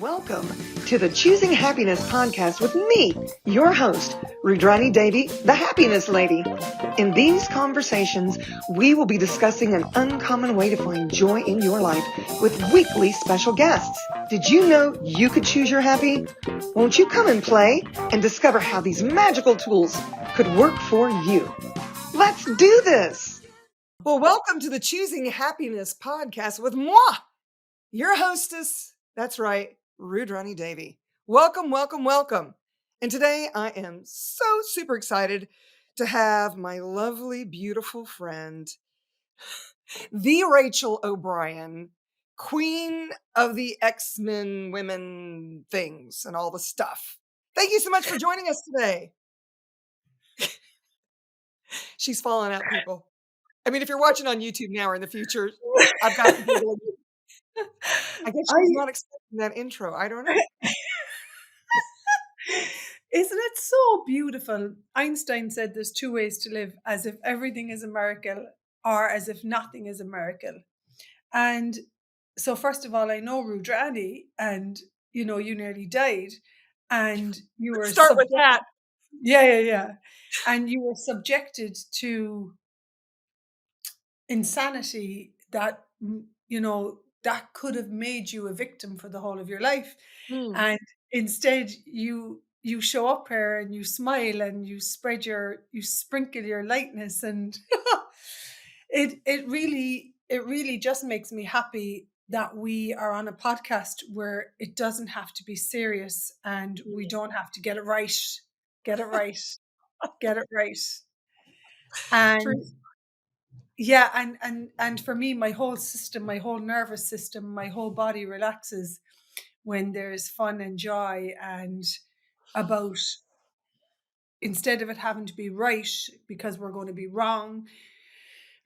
Welcome to the Choosing Happiness podcast with me, your host, Rüdrani Devi, the Happiness Lady. In these conversations, we will be discussing an uncommon way to find joy in your life with weekly special guests. Did you know you could choose your happy? Won't you come and play and discover how these magical tools could work for you? Let's do this. Well, welcome to the Choosing Happiness podcast with moi, your hostess. That's right, Rüdrani Devi. Welcome, welcome, welcome. And today I am so super excited to have my lovely, beautiful friend, the Rachael O Brien, queen of the X-Men women things and all the stuff. Thank you so much for joining us today. She's falling out, people. I mean, if you're watching on YouTube now or in the future, I've got to be able to. I guess she's not expecting that intro. I don't know. Isn't it so beautiful? Einstein said there's two ways to live, as if everything is a miracle or as if nothing is a miracle. And so first of all, I know Rüdrani, and you nearly died, and you were Start with that. Yeah. And you were subjected to insanity that that could have made you a victim for the whole of your life. And instead you show up here and you smile and you sprinkle your lightness, and it really just makes me happy that we are on a podcast where it doesn't have to be serious and we don't have to get it right. And yeah, and for me, my whole system, my whole nervous system, my whole body relaxes when there's fun and joy, and about, instead of it having to be right because we're going to be wrong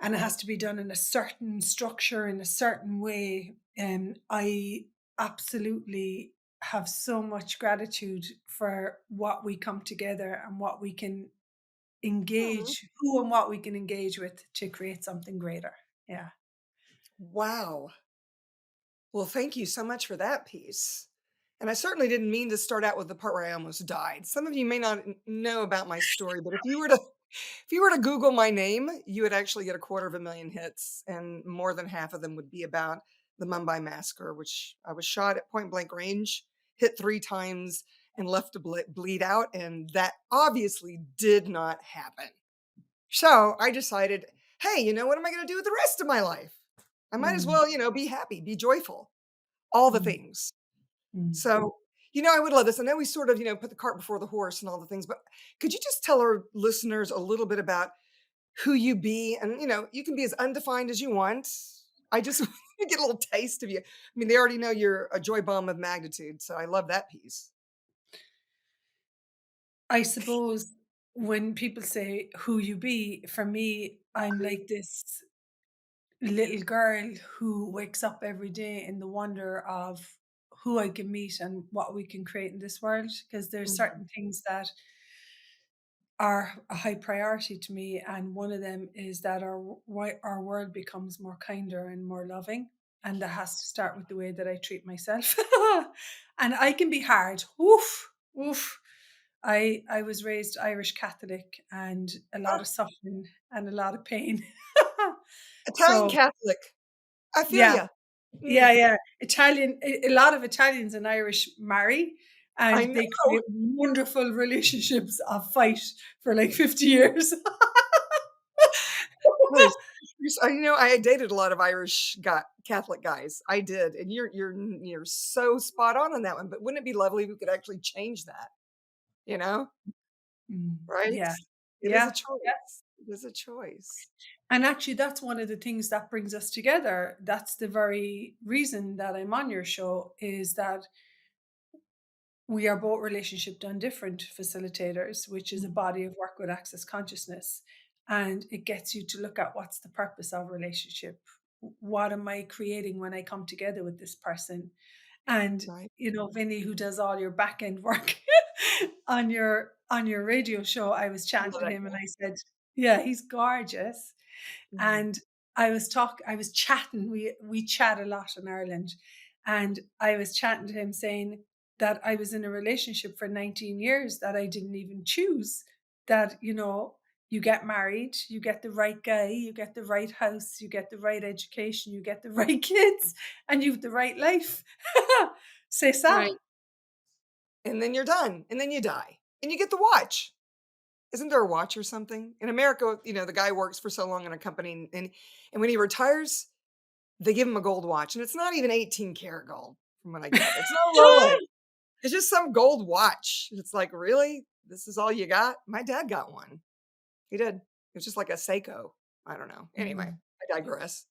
and it has to be done in a certain structure, in a certain way. And I absolutely have so much gratitude for what we come together and what we can engage, who and what we can engage with to create something greater. Yeah. Wow. Well, thank you so much for that piece. And I certainly didn't mean to start out with the part where I almost died. Some of you may not know about my story, but if you were to Google my name, you would actually get 250,000 hits, and more than half of them would be about the Mumbai massacre, which I was shot at point blank range, hit 3 times, and left to bleed out, and that obviously did not happen. So I decided, hey, what am I going to do with the rest of my life? I might as well, be happy, be joyful, all the things. So, I would love this. I know we sort of, put the cart before the horse and all the things, but could you just tell our listeners a little bit about who you be? And, you can be as undefined as you want. I just want to get a little taste of you. I mean, they already know you're a joy bomb of magnitude. So I love that piece. I suppose when people say who you be, for me, I'm like this little girl who wakes up every day in the wonder of who I can meet and what we can create in this world, because there's certain things that are a high priority to me, and one of them is that our world becomes more kinder and more loving, and that has to start with the way that I treat myself. And I can be hard. Oof. I was raised Irish Catholic, and a lot of suffering and a lot of pain. Italian Catholic. I feel yeah, you. yeah. Italian. A lot of Italians and Irish marry, and they create wonderful relationships of fight for like 50 years. I dated a lot of Irish Catholic guys. I did, and you're so spot on that one. But wouldn't it be lovely if we could actually change that? Right? Yeah. It is a choice. It is a choice. And actually, that's one of the things that brings us together. That's the very reason that I'm on your show, is that we are both relationship done different facilitators, which is a body of work with access consciousness. And it gets you to look at what's the purpose of relationship. What am I creating when I come together with this person? And, Vinny, who does all your back end work on your radio show, I was chatting to him and I said, yeah, he's gorgeous. And I was chatting, we chat a lot in Ireland. And I was chatting to him saying that I was in a relationship for 19 years that I didn't even choose. That, you get married, you get the right guy, you get the right house, you get the right education, you get the right kids, and you've the right life. C'est ça. Right. And then you're done, and then you die, and you get the watch. Isn't there a watch or something? In America, the guy works for so long in a company, and when he retires, they give him a gold watch, and it's not even 18 karat gold from what I gather. It's no Rolex. It's just some gold watch. It's like, "Really? This is all you got?" My dad got one. He did. It was just like a Seiko. I don't know. Anyway, Mm. I digress.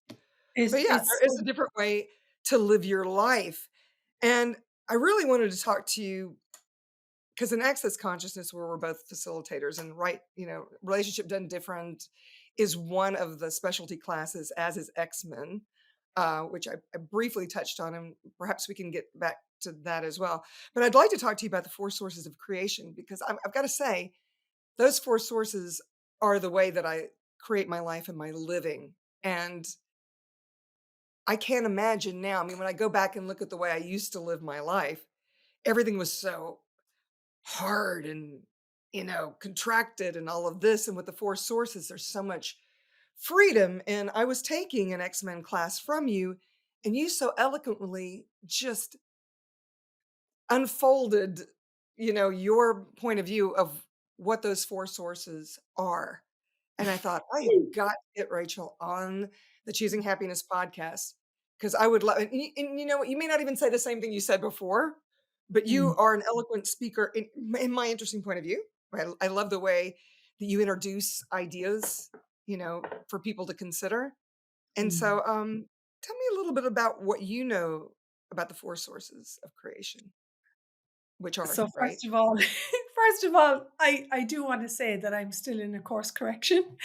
It's But yeah, it's there is a different way to live your life, and I really wanted to talk to you because in access consciousness, where we're both facilitators and right, relationship done different is one of the specialty classes, as is X-Men, which I briefly touched on, and perhaps we can get back to that as well. But I'd like to talk to you about the four sources of creation because I've got to say, those four sources are the way that I create my life and my living. And I can't imagine now. I mean, when I go back and look at the way I used to live my life, everything was so hard and contracted and all of this, and with the four sources there's so much freedom. And I was taking an X-Men class from you, and you so eloquently just unfolded your point of view of what those four sources are. And I thought, I have got to get Rachel on the Choosing Happiness podcast because I would love, and you know what, you may not even say the same thing you said before, but you Mm, are an eloquent speaker in my interesting point of view. I love the way that you introduce ideas, for people to consider. And mm. so, tell me a little bit about what you know about the four sources of creation, which are, So right? first of all, I do want to say that I'm still in a course correction.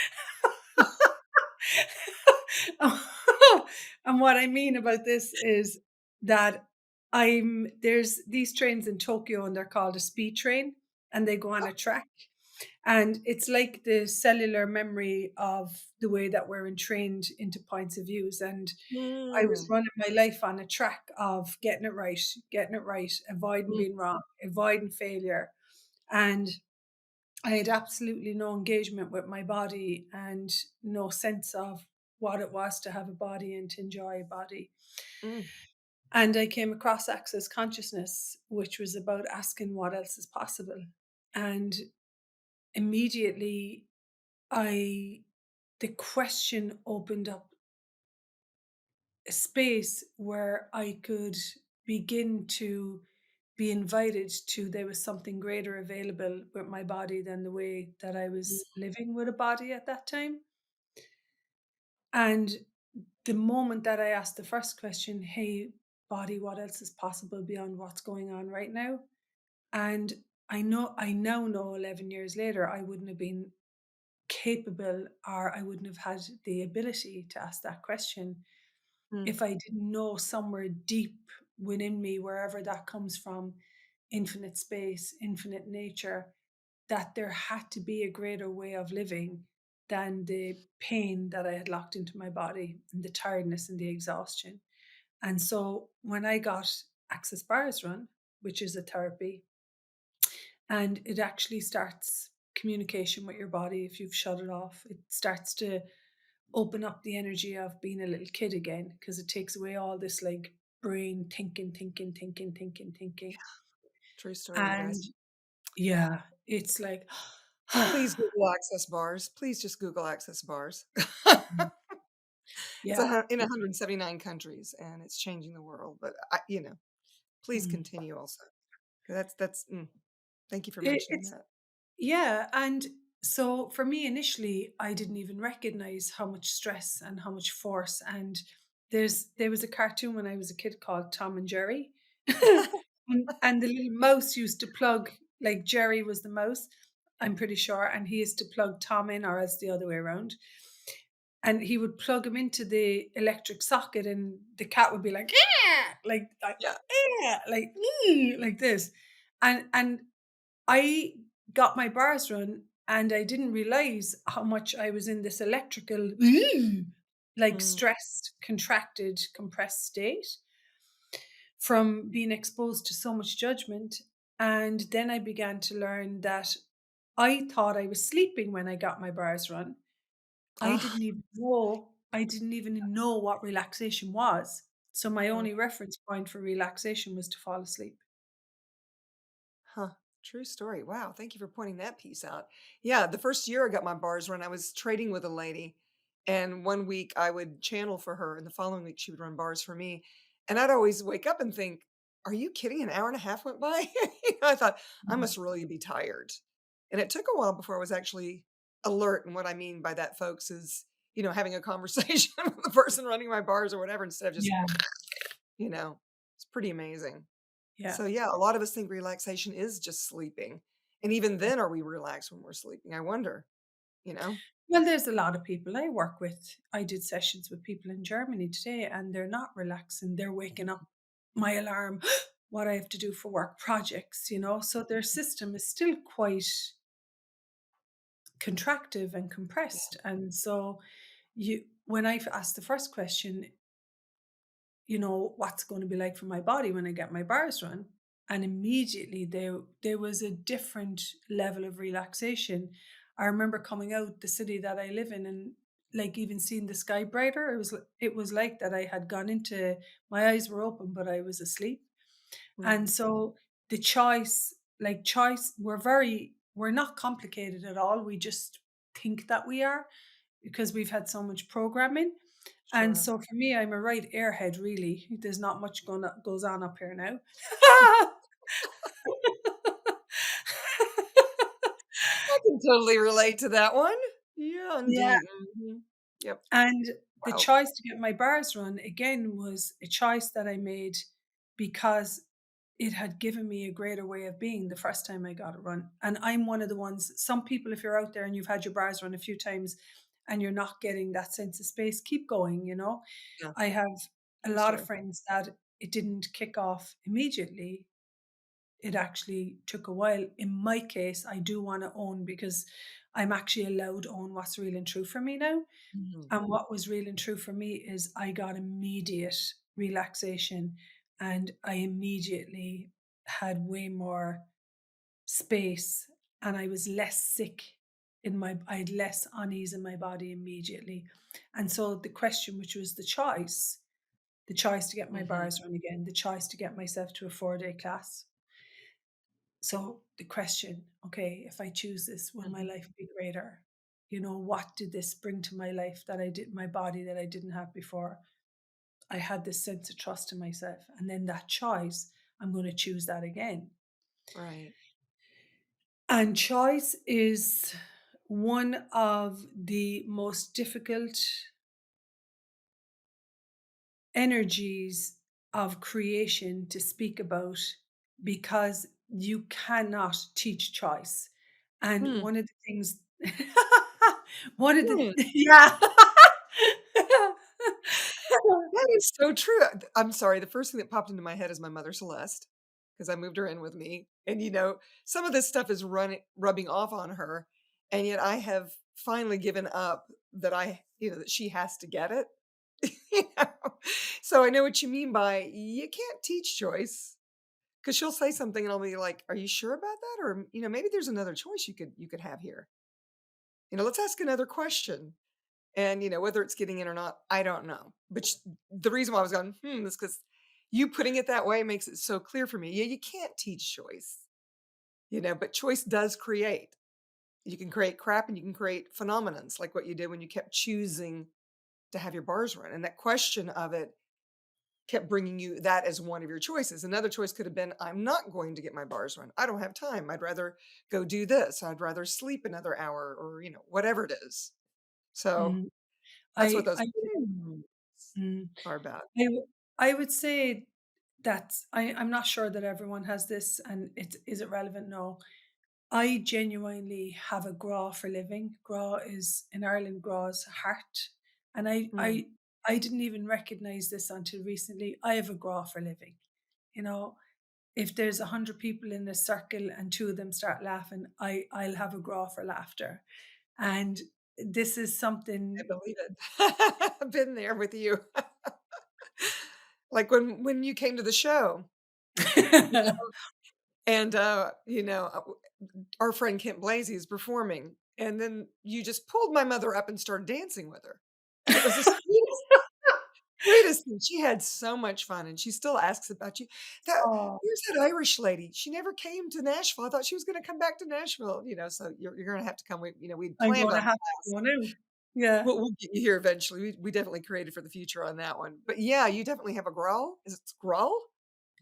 And what I mean about this is that there's these trains in Tokyo and they're called a speed train and they go on a track. And it's like the cellular memory of the way that we're entrained into points of views. And I was Mm, running my life on a track of getting it right, avoiding mm, being wrong, avoiding failure. And I had absolutely no engagement with my body and no sense of what it was to have a body and to enjoy a body. mm, And I came across Access Consciousness, which was about asking what else is possible. And immediately I the question opened up a space where I could begin to be invited to there was something greater available with my body than the way that I was mm, living with a body at that time. And the moment that I asked the first question, hey, body, what else is possible beyond what's going on right now? And I now know 11 years later, I wouldn't have been capable or I wouldn't have had the ability to ask that question mm, if I didn't know somewhere deep within me, wherever that comes from, infinite space, infinite nature, that there had to be a greater way of living than the pain that I had locked into my body and the tiredness and the exhaustion. And so when I got Access Bars Run, which is a therapy, and it actually starts communication with your body if you've shut it off, it starts to open up the energy of being a little kid again because it takes away all this like brain thinking. true story, And guys. yeah, it's like, Please Google access bars. Please just Google access bars. It's yeah, in 179 countries, and it's changing the world, but please mm. continue also. 'Cause thank you for mentioning It's that. yeah, and so for me initially, I didn't even recognize how much stress and how much force. And there was a cartoon when I was a kid called Tom and Jerry, and the little mouse used to plug like Jerry was the mouse, I'm pretty sure, and he used to plug Tom in, or else the other way around. And he would plug him into the electric socket, and the cat would be like, yeah, Yeah. yeah, like this, and I got my bars run and I didn't realize how much I was in this electrical, like Mm, stressed, contracted, compressed state. from being exposed to so much judgment. And then I began to learn that I thought I was sleeping when I got my bars run. Ah, I didn't even know what relaxation was. So my mm, only reference point for relaxation was to fall asleep. huh. True story. Wow. Thank you for pointing that piece out. Yeah, the first year I got my bars run, I was trading with a lady, and one week I would channel for her, and the following week she would run bars for me. And I'd always wake up and think, "Are you kidding? An hour and a half went by." I thought I Mhm. must really be tired, and it took a while before I was actually alert. And what I mean by that, folks, is having a conversation with the person running my bars or whatever, instead of just Yeah, it's pretty amazing. yeah. So, yeah, a lot of us think relaxation is just sleeping. And even then, are we relaxed when we're sleeping? I wonder, you know? Well, there's a lot of people I work with. I did sessions with people in Germany today, and they're not relaxing. They're waking up, my alarm, what I have to do for work projects, so their system is still quite contractive and compressed. And so when I've asked the first question, what's going to be like for my body when I get my bars run? And immediately there was a different level of relaxation. I remember coming out the city that I live in, and like even seeing the sky brighter. It was like that I had gone into, my eyes were open, but I was asleep. And Mm, so the choice, we're not complicated at all. We just think that we are, because we've had so much programming. And sure. so for me, I'm a right airhead, really. There's not much goes on up here now. I can totally relate to that one. Yeah, Yeah. indeed. Mhm. Yep. And the Wow. choice to get my bars run again was a choice that I made because it had given me a greater way of being the first time I got it run. And I'm one of the ones, some people, if you're out there and you've had your bars run a few times and you're not getting that sense of space, keep going. Yeah, I have a true lot of story. friends that it didn't kick off immediately. It actually took a while. In my case, I do want to own, because I'm actually allowed to own what's real and true for me now. Mhm. And what was real and true for me is I got immediate relaxation, and I immediately had way more space, and I was less sick I had less unease in my body immediately. And so the question, which was the choice to get my Mhm. bars run again, the choice to get myself to a 4-day class. So the question, okay, if I choose this, will my Mhm. life be greater? What did this bring to my life my body, that I didn't have before? I had this sense of trust in myself. And then that choice, I'm going to choose that again. Right. And choice is one of the most difficult energies of creation to speak about, because you cannot teach choice. And Hmm. one of the things, one of the, Hmm. yeah. That is so true. I'm sorry, the first thing that popped into my head is my mother Celeste, because I moved her in with me, and, some of this stuff is rubbing off on her, and yet I have finally given up that she has to get it, you know? So I know what you mean by you can't teach choice, because 'cause she'll say something and I'll be like, "Are you sure about that?" Or, "Maybe there's another choice you could have here. Let's ask another question." And, whether it's getting in or not, I don't know. But the reason why I was going, is because you putting it that way makes it so clear for me. Yeah, you can't teach choice, but choice does create. You can create crap and you can create phenomenons like what you did when you kept choosing to have your bars run. And that question of it kept bringing you that as one of your choices. Another choice could have been, I'm not going to get my bars run. I don't have time. I'd rather go do this. I'd rather sleep another hour or, whatever it is. So Mm, that's what I, those I, mm, are about. I would say that I'm not sure that everyone has this, and is it relevant? No. I genuinely have a gra for living. Gra is in Ireland, gra's heart. And I Mm. I I didn't even recognize this until recently. I have a gra for living. You know, if there's 100 people in a circle and two of them start laughing, I'll have a gra for laughter. And this is I something. believe it. I've been there with you. like when you came to the show, you know, and, our friend Kent Blasey is performing, and then you just pulled my mother up and started dancing with her, and it was the sweetest thing. She had so much fun, and she still asks about you. That Oh, Where's that Irish lady? She never came to Nashville. I thought she was gonna come back to Nashville, so you're gonna have to come. We'd I'm planned gonna on have to class. go now. Yeah. We'll get you here eventually. We definitely created for the future on that one. But yeah, you definitely have a growl. Is it growl?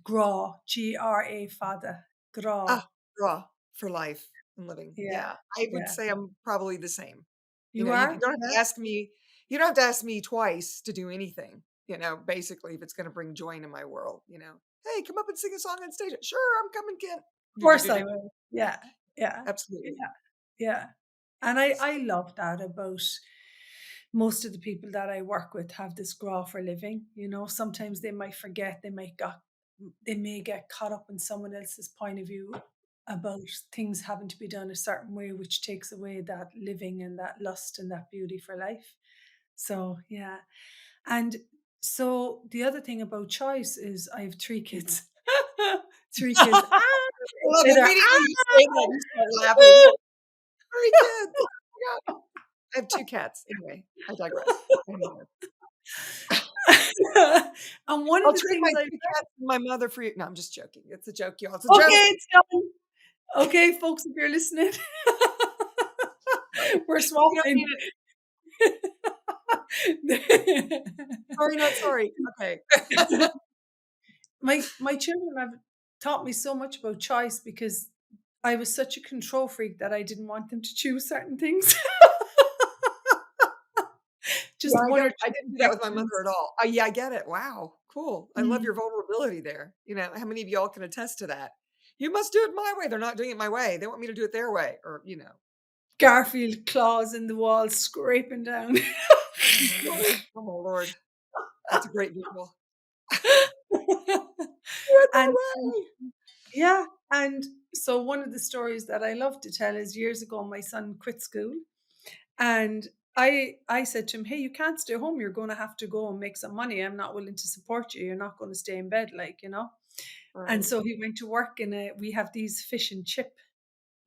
Gra, Gra fada. Ah, Gra. draw for life and living. Yeah, Yeah, I would yeah. say I'm probably the same. You You are? don't have Yeah. to ask me. You don't have to ask me twice to do anything. Basically, if it's going to bring joy into my world. Hey, come up and sing a song on stage. Sure, I'm coming, Kent. Of Do do course do do. I will. Yeah, yeah, Absolutely. yeah, yeah. And I love that about most of the people that I work with have this grow for living. Sometimes they might forget, they may get caught up in someone else's point of view about things having to be done a certain way, which takes away that living and that lust and that beauty for life. So yeah. And so the other thing about choice is I have three kids. Three kids. Ah! I love Either immediately you say that you start laughing. 3 kids. Oh my god. I have 2 cats. Anyway, I digress. Anyway. and one of I'll the trade my things I 2 cats and my mother for you. No, I'm just joking. It's a joke, y'all. It's a okay, joke. it's done. Okay, folks, if you're listening, Sorry. we're You don't swapping. need it. Sorry, not sorry. Okay. My children have taught me so much about choice because I was such a control freak that I didn't want them to choose certain things. Yeah, Just one or I two didn't do that with my convictions. mother at all. Yeah, I get it. Wow, cool. I love Mm. your vulnerability there. How many of y'all can attest to that? "You must do it my way." They're not doing it my way. They want me to do it their way or. Garfield claws in the wall scraping down. I'm sorry. Oh my lord. That's a great visual. Do it my And way. yeah, and so one of the stories that I love to tell is years ago my son quit school and I said to him, "Hey, you can't stay home. You're going to have to go and make some money. I'm not willing to support you. You're not going to stay in bed like." And Right. so he went to work we have these fish and chip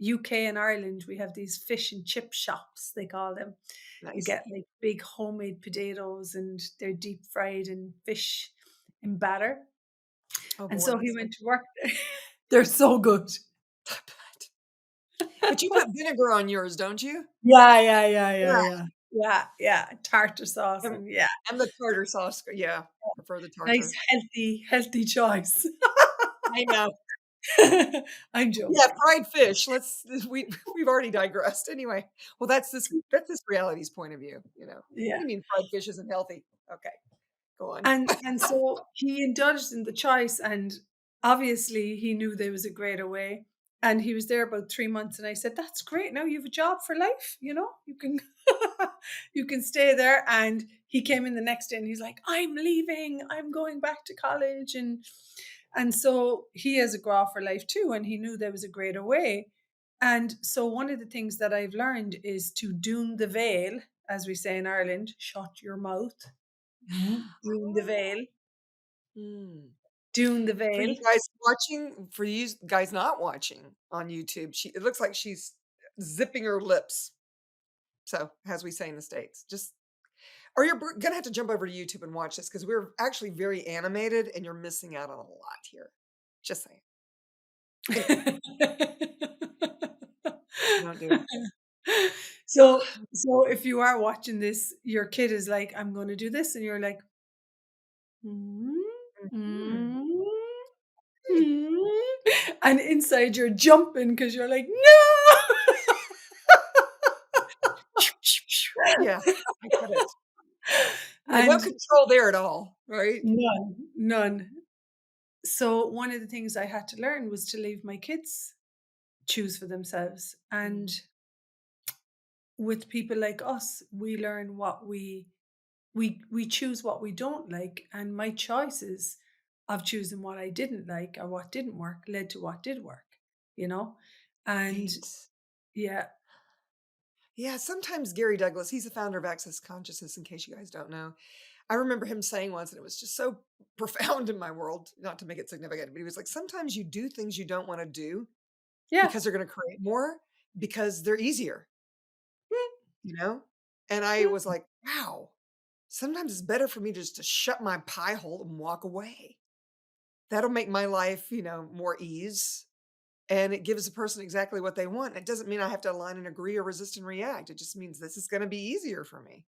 UK and Ireland, we have these fish and chip shops, they call them. You Nice. get like big homemade potatoes and they're deep fried in fish in batter. Oh And boy, so that he sounds went to work there. They're so good. But you put vinegar on yours, don't you? Yeah, yeah, yeah, yeah, Yeah. yeah. Yeah, yeah. Tartar sauce I'm and yeah. I'm the tartar sauce yeah, prefer the Nice tartar. healthy choice. I know. I'm Yeah, joking. fried fish, we've already digressed. Anyway, well, that's this reality's point of view. What do Yeah. you mean fried fish isn't healthy? Okay, go on. And so he indulged in the choice, and obviously he knew there was a greater way. And he was there about 3 months, and I said, "That's great. Now you have a job for life. You can you can stay there." And he came in the next day, and he's like, "I'm leaving. I'm going back to college." And so he has a grow for life too, and he knew there was a greater way. And so one of the things that I've learned is to doon the veil, as we say in Ireland, shut your mouth. Doon the veil. Mm. Doon the For you veil. guys watching, for you guys not watching on YouTube, it looks like she's zipping her lips. So, as we say in the States, just or you're gonna have to jump over to YouTube and watch this because we're actually very animated and you're missing out on a lot here. Just saying. Anyway, don't do it. So if you are watching this, your kid is like, "I'm gonna do this," and you're like, "Mm, Mhm. mm, mm," and inside you're jumping because 'cause you're like, "No!" Yeah, I get it. Yeah, no And control there at all, right? none, none. So one of the things I had to learn was to leave my kids choose for themselves. And Mm. with people like us, we learn what we choose what we don't like. And my choices of choosing what I didn't like or what didn't work led to what did work, you know? And Right. yeah, Yeah, sometimes Gary Douglas, he's the founder of Access Consciousness, in case you guys don't know. I remember him saying once, and it was just so profound in my world, not to make it significant, but he was like, "Sometimes you do things you don't wanna do Yeah. because they're gonna create more, because they're easier," Mm, you know? And I mm. was like, "Wow, sometimes it's better for me just to shut my pie hole and walk away. That'll make my life, more ease, and it gives the person exactly what they want. It doesn't mean I have to align and agree or resist and react. It just means this is gonna be easier for me,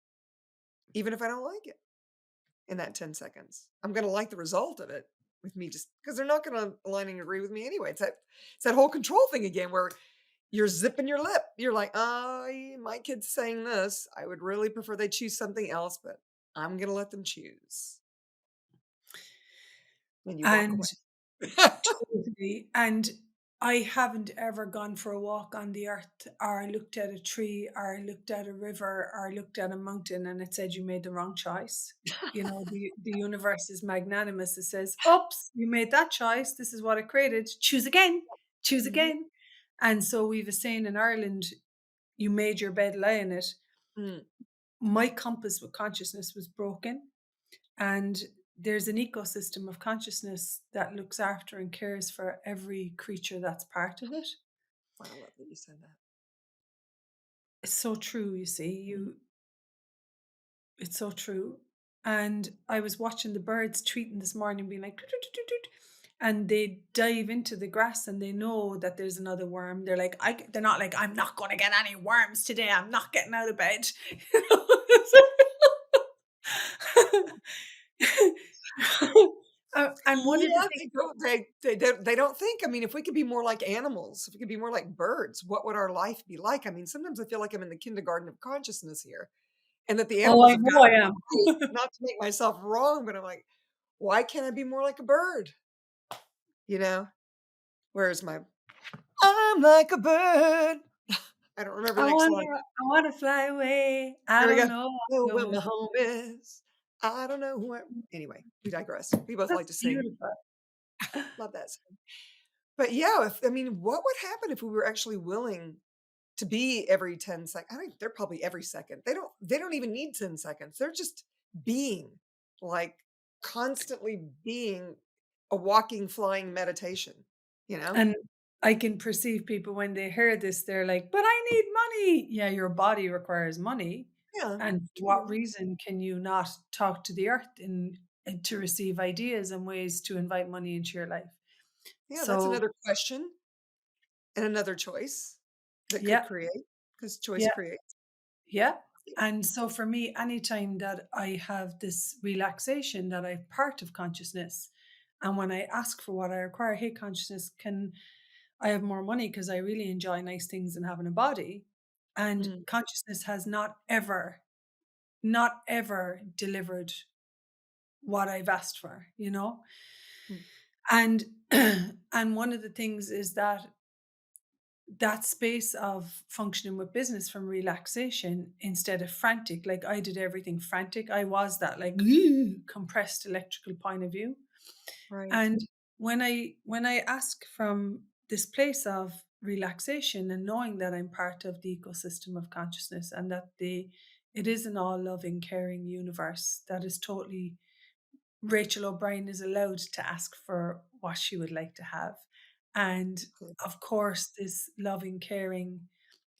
even if I don't like it in that 10 seconds. I'm gonna like the result of it with me just because 'cause they're not gonna align and agree with me anyway. It's that whole control thing again where you're zipping your lip. You're like, my kid's saying this. I would really prefer they choose something else, but I'm gonna let them choose." And you walk And away. totally. And I haven't ever gone for a walk on the earth or looked at a tree or looked at a river or looked at a mountain and it said you made the wrong choice. You know, the universe is magnanimous. It says, oops, you made that choice. This is what it created. Choose again. Choose Mhm. again. And so we've a saying in Ireland, you made your bed, lie in it. Mm. My compass with consciousness was broken. And there's an ecosystem of consciousness that looks after and cares for every creature that's part of it. Wow, I love that you said that. It's so true, you see. Mhm. It's so true. And I was watching the birds tweeting this morning, being like, "Toot, toot, toot, toot, toot," and they dive into the grass and they know that there's another worm. They're like, they're not like, I'm not going to get any worms today. I'm not getting out of bed. You know? And one of the Yeah, things, they don't think. I mean, if we could be more like animals, if we could be more like birds, what would our life be like? I mean, sometimes I feel like I'm in the kindergarten of consciousness here, and that the oh, animals I have got know it I am. right, not to make myself wrong, but I'm like, "Why can't I be more like a bird?" You know? Where's my "I'm like a bird." I don't remember I the next wanna line. I wanna fly away. I There we don't go. know, "Oh, where no. my home is. I don't know where." Anyway, we digress. We both That's like to sing. beautiful. Love that song. But yeah, what would happen if we were actually willing to be every 10 seconds? I think they're probably every second. They don't even need 10 seconds. They're just being, like, constantly being a walking, flying meditation, you know? And I can perceive people when they hear this, they're like, "But I need money." Yeah, your body requires money, Yeah, and for what totally. reason can you not talk to the earth and to receive ideas and ways to invite money into your life? Yeah, that's So, another question and another choice that could yeah, create, because choice yeah. creates. Yeah. And so for me, anytime that I have this relaxation that I'm part of consciousness, and when I ask for what I require, hey, consciousness, can I have more money because I really enjoy nice things and having a body? And Mm, consciousness has not ever delivered what I've asked for, you know? mm, And and one of the things is that that space of functioning with business from relaxation instead of frantic, like I did everything frantic. I was that like compressed electrical point of view. right. And when I ask from this place of relaxation and knowing that I'm part of the ecosystem of consciousness and that the it is an all loving caring universe that is totally, Rachel O'Brien is allowed to ask for what she would like to have. And Cool. of course, this loving, caring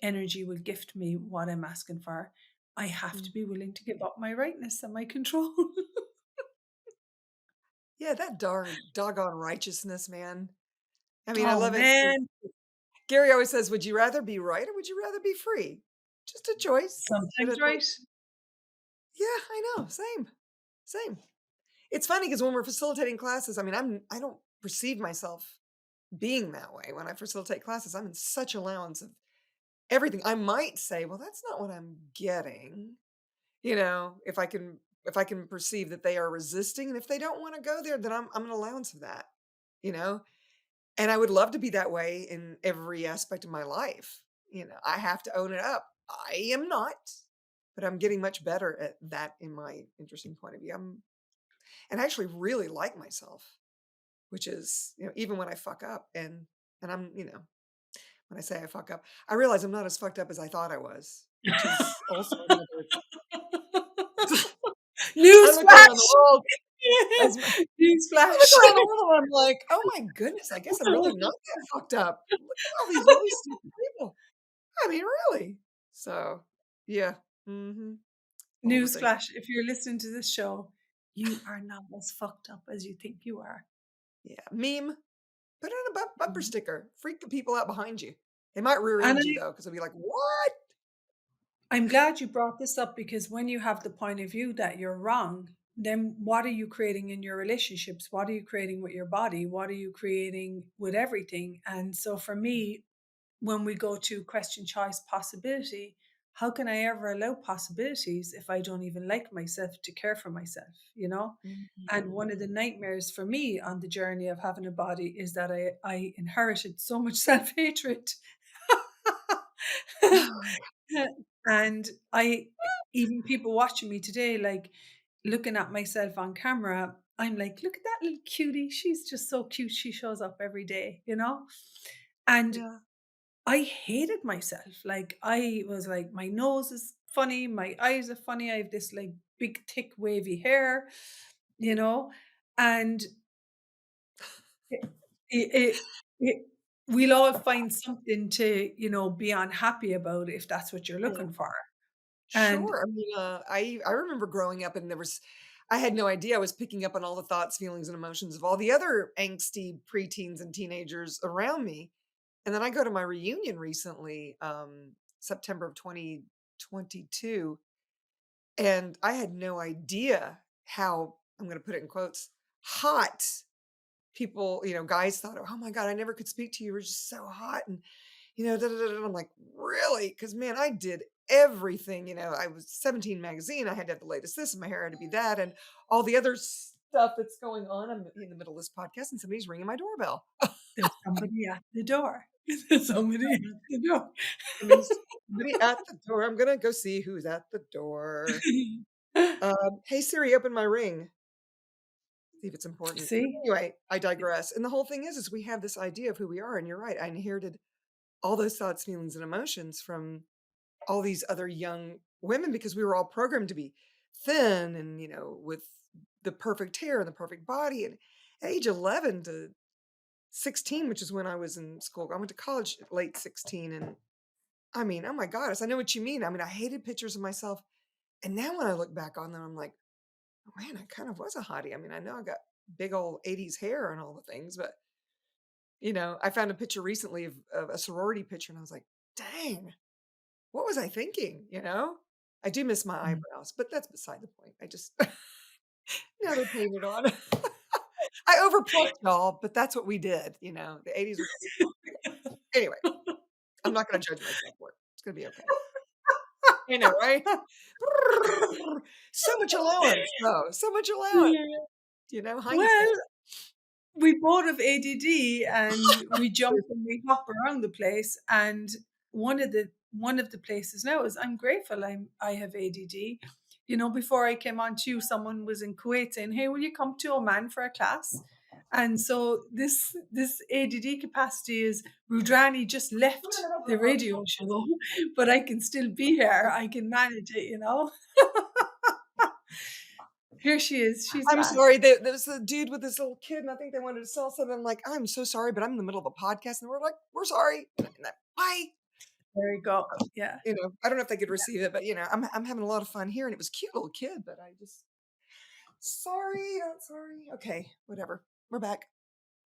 energy will gift me what I'm asking for. I have to Mm. be willing to give up my rightness and my control. Yeah, that darn doggone righteousness, man. I mean, I Oh love it. man, Gary always says, "Would you rather be right or would you rather be free?" Just a choice. But sometimes it's like, right. yeah, I know. Same. Same. It's funny because when we're facilitating classes, I mean, I don't perceive myself being that way. When I facilitate classes, I'm in such allowance of everything. I might say, "Well, that's not what I'm getting." If I can perceive that they are resisting, and if they don't want to go there, then I'm an allowance of that. You know? And I would love to be that way in every aspect of my life. I have to own it up. I am not, but I'm getting much better at that in my interesting point of view. And I actually really like myself, which is, even when I fuck up and when I say I fuck up, I realize I'm not as fucked up as I thought I was, which is also another I look around the Newsflash! world as my I look Newsflash. around the world and I'm like, "Oh my goodness, I guess I'm really not that fucked up. Look at all these really stupid people." I mean, really. So, yeah. Mhm. All the things. Newsflash, if you're listening to this show, you are not as fucked up as you think you are. Yeah. Meme. Put on a bumper Mhm. sticker. Freak the people out behind you. They might rear And end you though, because they'll be like, "What?" I'm glad you brought this up because when you have the point of view that you're wrong, then what are you creating in your relationships? What are you creating with your body? What are you creating with everything? And so for me, when we go to question choice possibility, how can I ever allow possibilities if I don't even like myself to care for myself, you know? And Mhm. one of the nightmares for me on the journey of having a body is that I inherited so much self-hatred. And I even people watching me today, like looking at myself on camera, I'm like, look at that little cutie. She's just so cute. She shows up every day, you know? And Yeah. I hated myself. Like I was like, my nose is funny, my eyes are funny. I have this like big, thick, wavy hair, you know, and it, it, it we'll all find something to, be unhappy about if that's what you're Yeah. looking for. And Sure. I mean, I remember growing up and I had no idea I was picking up on all the thoughts, feelings, and emotions of all the other angsty preteens and teenagers around me. And then I go to my reunion recently, September of 2022, and I had no idea how, I'm going to put it in quotes, hot people, guys thought, "Oh my God, I never could speak to you. You were just so hot." And, da, da, da, da. I'm like, really? Because, man, I did everything. I was 17 magazine. I had to have the latest this, and my hair had to be that, and all the other stuff that's going on. I'm in the middle of this podcast, and somebody's ringing my doorbell. there's somebody at the door. There's somebody at the door. Somebody at the door. I'm going to go see who's at the door. Hey, Siri, open my ring. See if it's important. But See? anyway, I digress. And the whole thing is we have this idea of who we are. And you're right. I inherited all those thoughts, feelings, and emotions from all these other young women because we were all programmed to be thin and, with the perfect hair and the perfect body. And at age 11 to 16, which is when I was in school, I went to college at late 16. And I mean, oh my goddess, I know what you mean. I mean, I hated pictures of myself. And now when I look back on them, I'm like, oh man, I kind of was a hottie. I mean, I know I got big old 80s hair and all the things, but I found a picture recently of a sorority picture and I was like, dang, what was I thinking? I do miss my Mm. eyebrows, but that's beside the point. I just, now they're painted on. I overplucked y'all, but that's what we did. The 80s was anyway. I'm not going to judge myself for it. It's going to be okay. I know, right? So much allowance, though. So much allowance. Yeah. Hindsight. Well, we both have ADD and we jump and we hop around the place. And one of the places now is I'm grateful I have ADD. Before I came on to you, someone was in Kuwait saying, "Hey, will you come to Oman for a class?" And so this ADD capacity is Rüdrani just left the radio show, but I can still be here. I can manage it. Here she is. She's I'm back. sorry. There's a dude with this little kid, and I think they wanted to sell something. I'm like, I'm so sorry, but I'm in the middle of a podcast, and we're like, we're sorry. Bye. There you go. Yeah. I don't know if they could receive it, but I'm having a lot of fun here, and it was a cute little kid, but I just sorry, not sorry. Okay, whatever. We're back.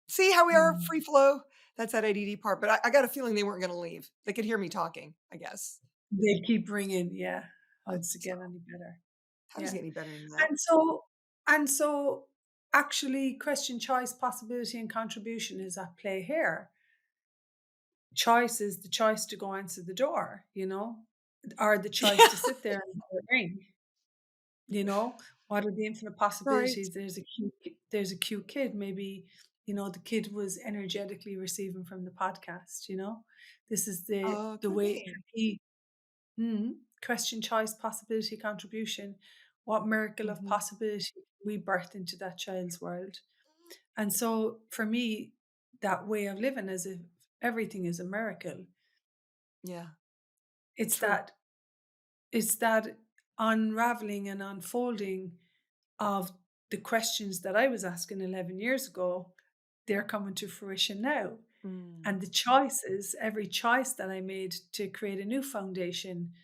See how we are Mm. free flow. That's that ADD part, but I got a feeling they weren't going to leave. They could hear me talking. I guess. They keep ringing, yeah. How I does think it so. get any better? How does it Yeah. get any better than that? And so actually question choice, possibility, and contribution is at play here. Choice is the choice to go answer the door, or the choice to sit there and let it ring, you know? What are the infinite Right. possibilities? There's a cute kid. Maybe, the kid was energetically receiving from the podcast. This is the Could way be. he question, choice, possibility, contribution. What miracle of Hmm. possibility we birth into that child's world? And so for me, that way of living as if everything is a miracle. Yeah. It's True. that it's that unraveling and unfolding. of the questions that I was asking 11 years ago, they're coming to fruition now. Mm. And the choices, every choice that I made to create a new foundation,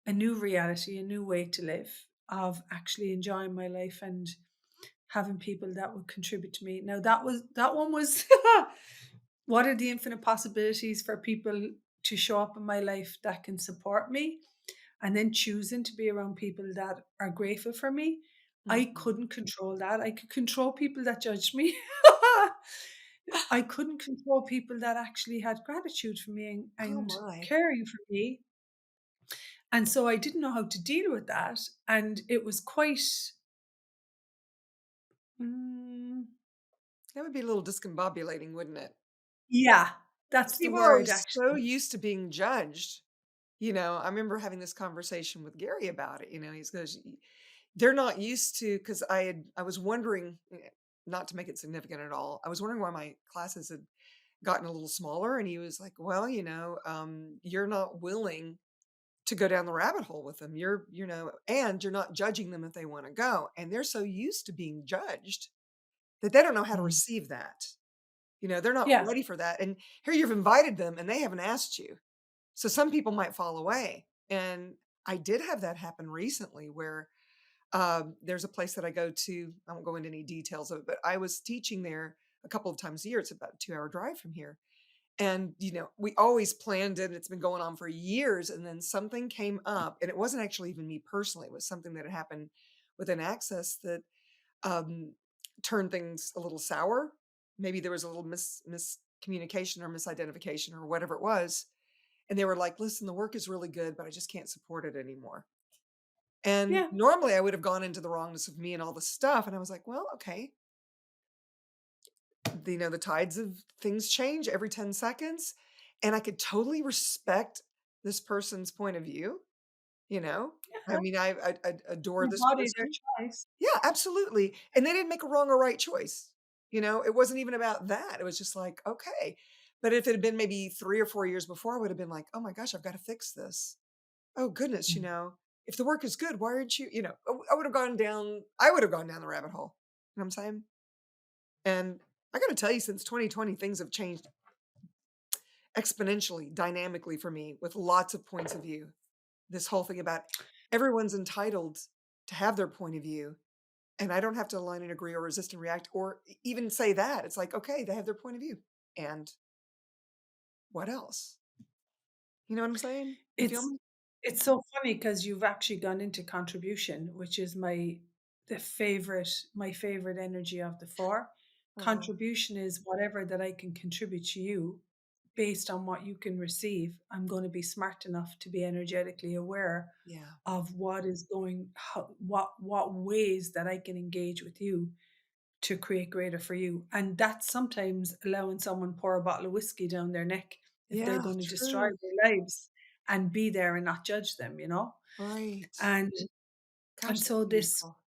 a new reality, a new way to live, of actually enjoying my life and having people that would contribute to me. Now that one was what are the infinite possibilities for people to show up in my life that can support me, and then choosing to be around people that are grateful for me. I Mhm. couldn't control that. I could control people that judged me. I couldn't control people that actually had gratitude for me Oh and my. caring for me. And so I didn't know how to deal with that. And it was quite, mm, That would be a little discombobulating, wouldn't it? yeah, 'Cause that's the people are word so actually. used to being judged. I remember having this conversation with Gary about it. He goes, they're not used to, because I was wondering, not to make it significant at all. I was wondering why my classes had gotten a little smaller, and he was like, "Well, you're not willing to go down the rabbit hole with them. And you're not judging them if they want to go, and they're so used to being judged that they don't know how to Mm. receive that. They're not Yeah, ready for that. And here you've invited them, and they haven't asked you." So some people might fall away. And I did have that happen recently where there's a place that I go to. I won't go into any details of it, but I was teaching there a couple of times a year. It's about a 2-hour drive from here. And, we always planned it. It's been going on for years. And then something came up, and it wasn't actually even me personally. It was something that had happened within Access that um, turned things a little sour. Maybe there was a little miscommunication or misidentification or whatever it was, and they were like, "Listen, the work is really good, but I just can't support it anymore." And yeah, normally I would have gone into the wrongness of me and all the stuff. And I was like, well, okay. The tides of things change every 10 seconds. And I could totally respect this person's point of view. You know, I yeah. mean, I adore this Embody their person. choice. Yeah, absolutely. And they didn't make a wrong or right choice. It wasn't even about that. It was just like, okay. But if it had been maybe 3 or 4 years before, I would have been like, oh my gosh, I've got to fix this. Oh goodness, Mm. if the work is good, why aren't you, I would have gone down the rabbit hole. You know what I'm saying? And I got to tell you, since 2020, things have changed exponentially, dynamically for me with lots of points of view. This whole thing about everyone's entitled to have their point of view. And I don't have to align and agree or resist and react or even say that. It's like, okay, they have their point of view. And what else? You know what I'm saying? You feel It's me? it's so funny because you've actually gone into contribution, which is my favorite energy of the four. Oh, Contribution is whatever that I can contribute to you based on what you can receive. I'm going to be smart enough to be energetically aware yeah. of what is going how, what ways that I can engage with you to create greater for you. And that's sometimes allowing someone pour a bottle of whiskey down their neck if they're Yeah, going to destroy true. their lives and be there and not judge them, you know? Right. And Gosh, and that's so this beautiful.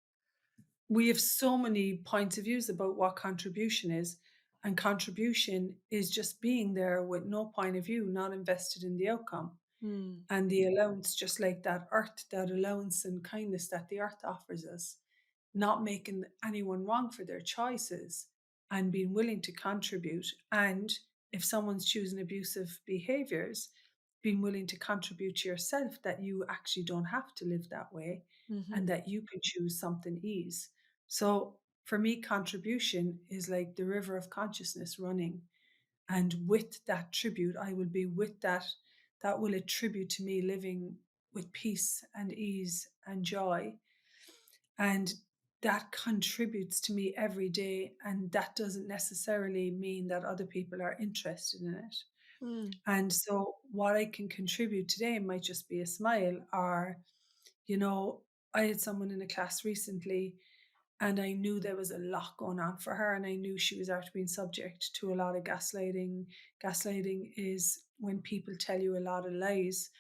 we have so many points of views about what contribution is. And contribution is just being there with no point of view, not invested in the outcome. Mm, And the allowance, just like that allowance and kindness that the earth offers us, not making anyone wrong for their choices and being willing to contribute. And if someone's choosing abusive behaviors, being willing to contribute to yourself that you actually don't have to live that way and mhm, that you can choose something ease. So for me, contribution is like the river of consciousness running. And with that tribute, I will be with that will attribute to me living with peace and ease and joy. And that contributes to me every day. And that doesn't necessarily mean that other people are interested in it. mm. And so, what I can contribute today might just be a smile, or, you know, I had someone in a class recently and I knew there was a lot going on for her, and I knew she was after being subject to a lot of gaslighting. Gaslighting is when people tell you a lot of lies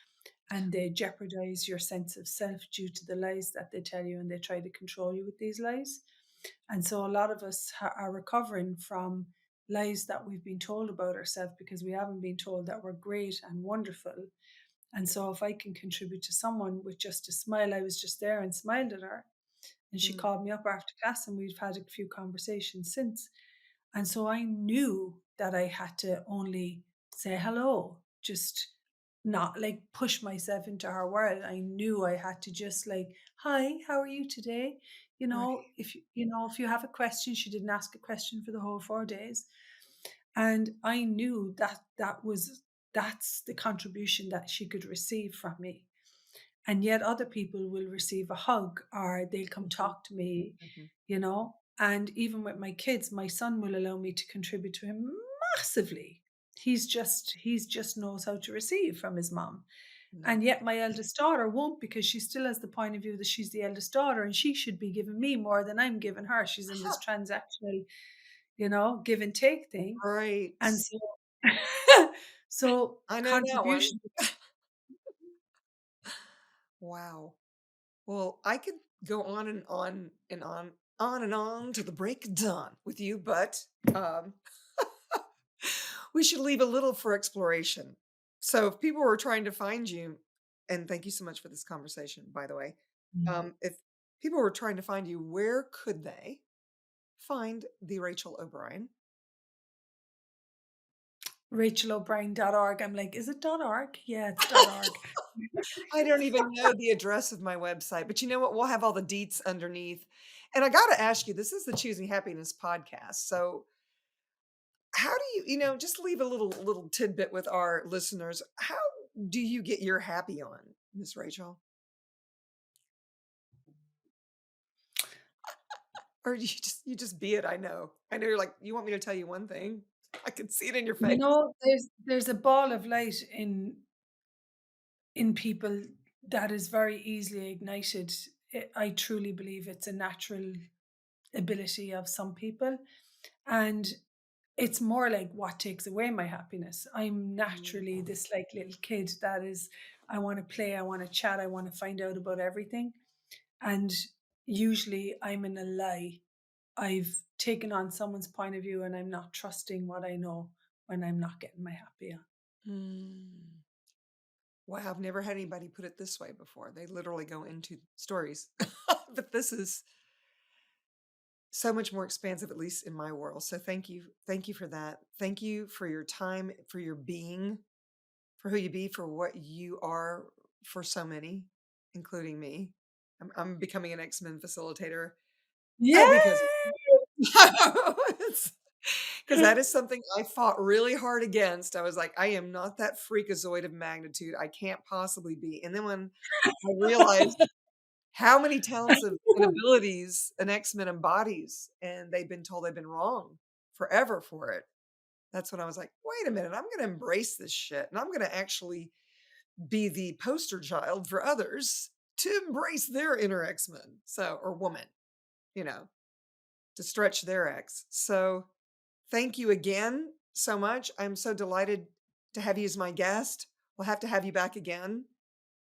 and they jeopardize your sense of self due to the lies that they tell you, and they try to control you with these lies. And so a lot of us are recovering from lies that we've been told about ourselves because we haven't been told that we're great and wonderful. And so if I can contribute to someone with just a smile, I was just there and smiled at her, And she Mm. called me up after class and we've had a few conversations since. And so I knew that I had to only say hello, just not like push myself into her world. I knew I had to just like, hi, how are you today? Right. If you have a question, she didn't ask a question for the whole 4 days. And I knew that that's the contribution that she could receive from me. And yet other people will receive a hug or they'll come Mhm. talk to me, Mhm. you know. And even with my kids, my son will allow me to contribute to him massively. He's just knows how to receive from his mom. No. And yet my eldest daughter won't, because she still has the point of view that she's the eldest daughter and she should be giving me more than I'm giving her. She's in this transactional, give and take thing. Right. And so so I know that one. contribution. Wow. Well, I could go on and on and on and on to the break of dawn with you, but um, we should leave a little for exploration. So, if people were trying to find you, and thank you so much for this conversation, by the way. If people were trying to find you, where could they find the Rachael O'Brien? RachelO'Brien.org. I'm like, is it .org? Yeah, it's .org. I don't even know the address of my website, but you know what? We'll have all the deets underneath. And I got to ask you, this is the Choosing Happiness podcast. So, how do just leave a little tidbit with our listeners. How do you get your happy on, Miss Rachel? Or you just be it? I know you're like, you want me to tell you one thing. I can see it in your face. There's a ball of light in people that is very easily ignited. I truly believe it's a natural ability of some people, and it's more like what takes away my happiness. I'm Mm. naturally this like little kid that is, I want to play, I want to chat, I want to find out about everything. And usually I'm in a lie. I've taken on someone's point of view and I'm not trusting what I know when I'm not getting my happy on. Mm. Wow, I've never had anybody put it this way before. They literally go into stories. But this is so much more expansive, at least in my world. So thank you. Thank you for that. Thank you for your time, for your being, for who you be, for what you are for so many, including me. I'm becoming an X-Men facilitator because Yay! because that is something I fought really hard against. I was like, I am not that freakazoid of magnitude. I can't possibly be. And then when I realized how many talents and abilities an X-Men embodies, and they've been told they've been wrong forever for it. That's when I was like, wait a minute, I'm going to embrace this shit. And I'm going to actually be the poster child for others to embrace their inner X-Men. So, or woman, you know, to stretch their X. So thank you again so much. I'm so delighted to have you as my guest. We'll have to have you back again.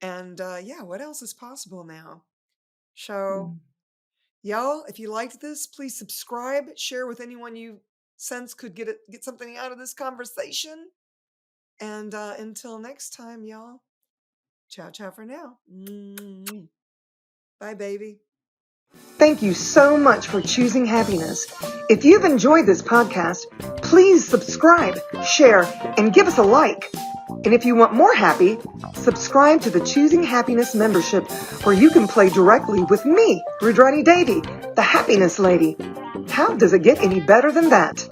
And yeah, what else is possible now? So, Mm. y'all, if you liked this, please subscribe, share with anyone you sense could get something out of this conversation. And until next time, y'all, ciao, ciao for now. Bye, baby. Thank you so much for choosing happiness. If you've enjoyed this podcast, please subscribe, share, and give us a like. And if you want more happy, subscribe to the Choosing Happiness membership where you can play directly with me, Rüdrani Devi, the happiness lady. How does it get any better than that?